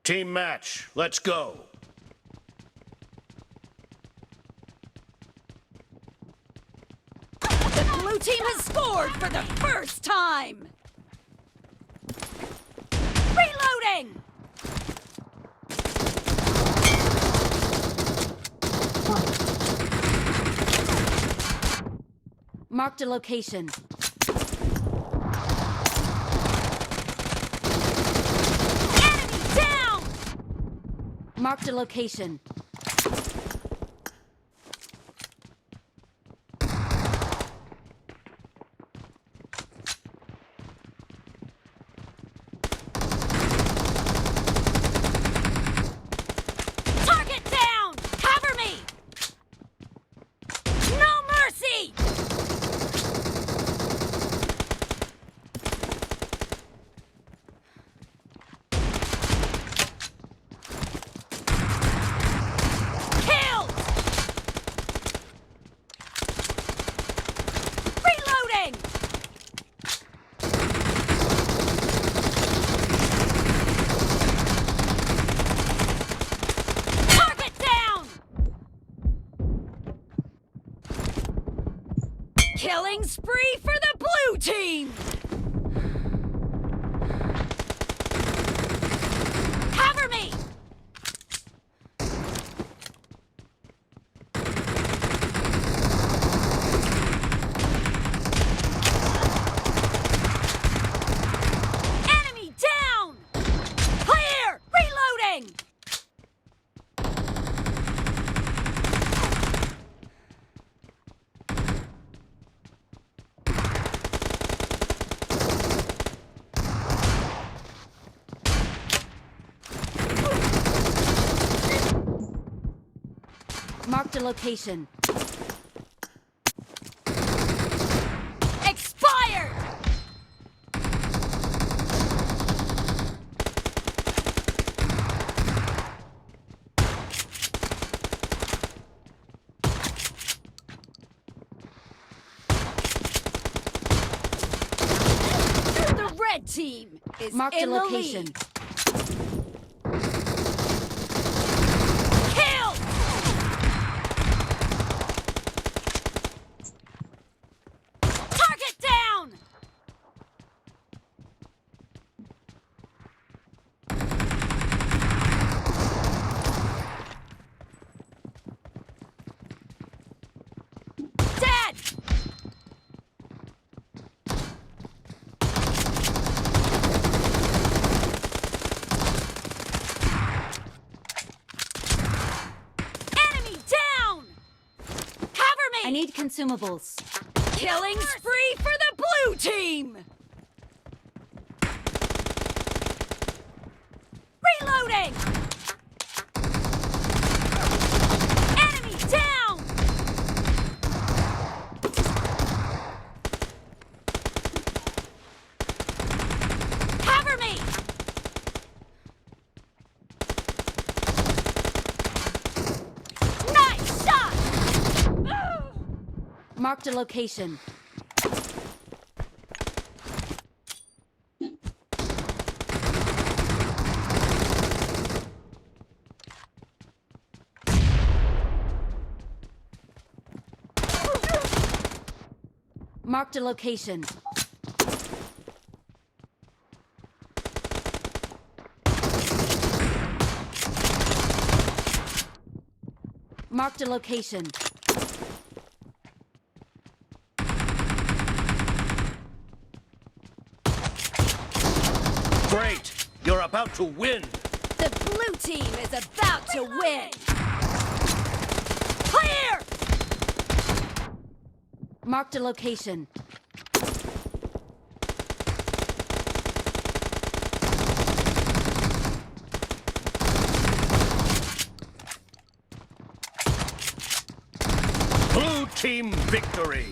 Team match, let's go. The blue team has scored for the first time! Reloading! Marked a location. Enemy down! Marked a location. Target down! Cover me! No mercy! Killed! Reloading! Target down! Killing spree for the blue team! Cover me! Enemy down! Clear! Reloading! Marked a location. Expired! The red team is Marked a in the location. lead. Kill! Target down! Dead! Enemy down! Cover me! I need consumables. Killing spree for the blue team! Reloading! Enemy down! Cover me! Nice shot! Marked a location. Marked a location. Marked a location. Great, you're about to win. The blue team is about to win! Clear! Marked a location. Blue team victory.